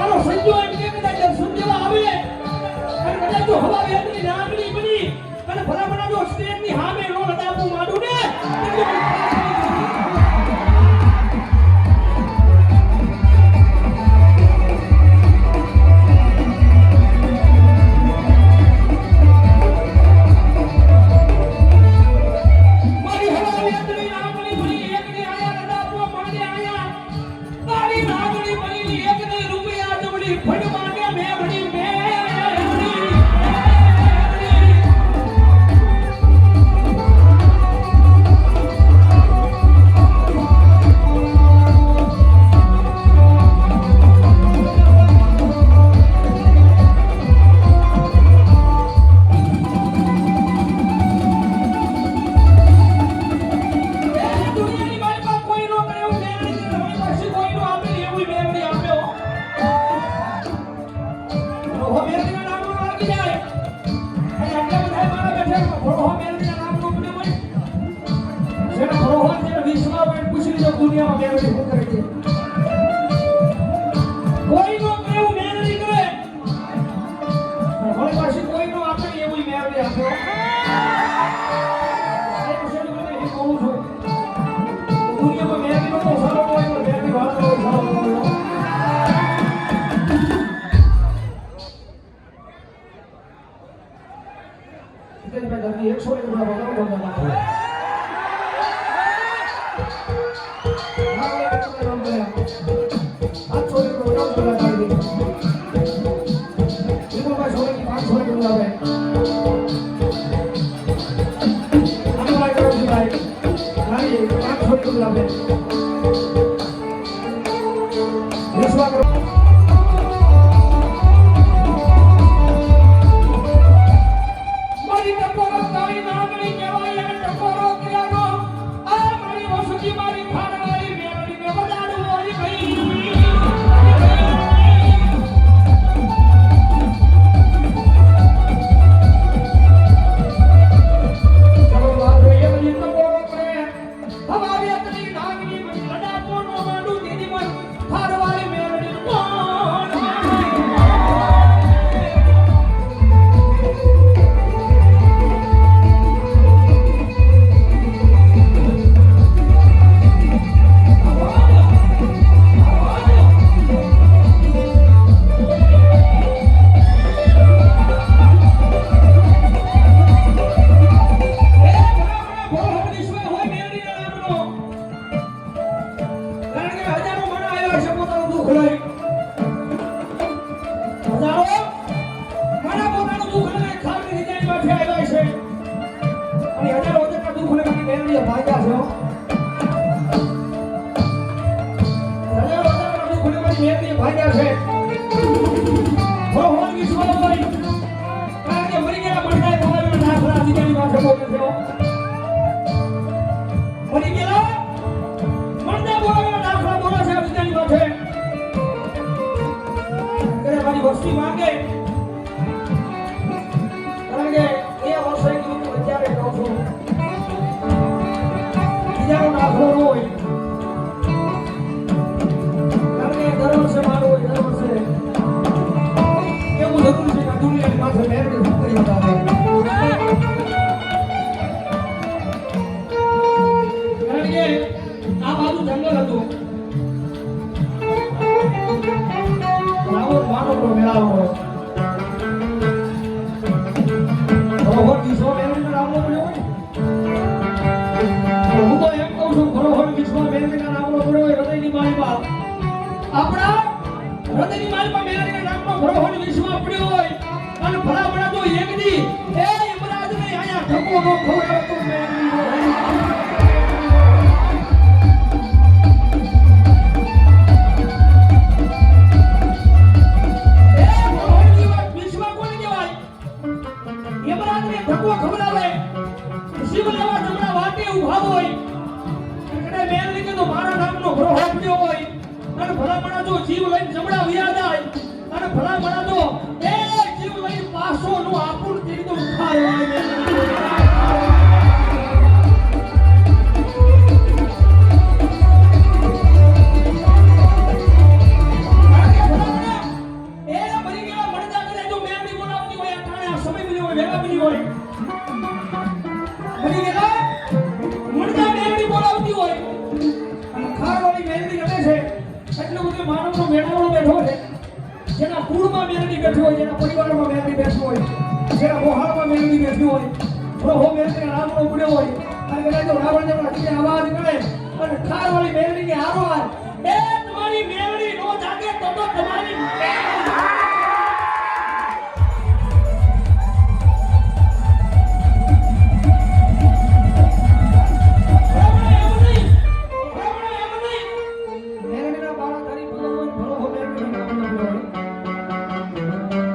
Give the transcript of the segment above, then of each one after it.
મારો સંજો એમ કે કદાચ દર્શન દેવા આવે અને કદાચ જો હવા વેદની નાગણી બની અને ભલામણા જો સ્ટેજની સામે નો લડાપું માંડું ને જીવ લઈને જમણા વિયા જાય અને ભલા મણા તો એ જીવ લઈને પાસો નું આપુર તીર તો ઉખાડવા બેઠો છે જેના કુળમાં મેલડી બેઠી હોય જેના પરિવારમાં મેલડી બેઠી હોય જેના મોહાળમાં મેલડી બેઠી હોય પ્રભુ મેલડીને રામનો પડ્યો હોય અને કદાચ જો રાવણ જેવા દીકરી અવાજ કરે અને ખારવાળી મેલડીની હારોહાર એ તમારી મેલડી નો જાગે તો તમારી મેલડીના બાળા તારી ભગવાન ભરો મેલડીના નામનો હોય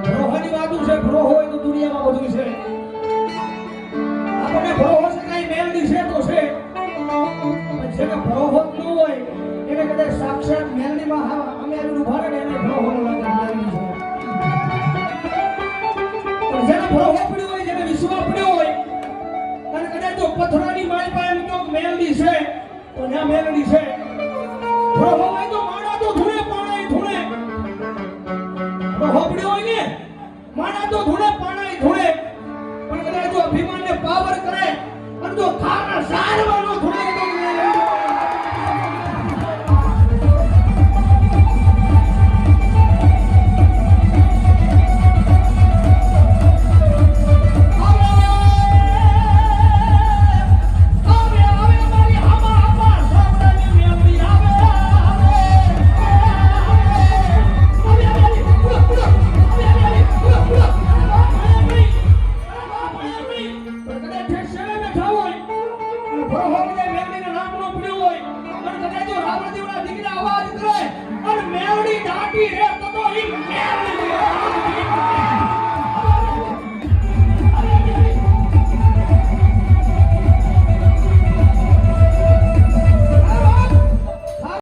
ભરોહાની વાતું છે ભરો હોય તો દુનિયામાં બધું છે આપણને ભરો હશે કઈ મેલડી છે તો છે પણ જેને ભરો હોત ન હોય એને કદાચ સાક્ષાત મેલડીમાં હા અમે આવી ઉભા રહે એને ભરો હોનો લાગે મેલડી છે પણ જેને ભરો પડ્યો હોય જેને વિશ્વાસ પડ્યો હોય અને કદાચ જો પથરાની મારી પાસે એમ કહો કે મેલડી છે તો ના મેલડી છે ભરો હોય તો માણા તો ધૂણે પાણાઈ ધૂણે ભરો પડ્યો હોય ને માણા તો ધૂણે પાણાઈ ધૂણે પણ કદાચ જો અભિમાનને પાવર કરે અને જો ખાના સારવા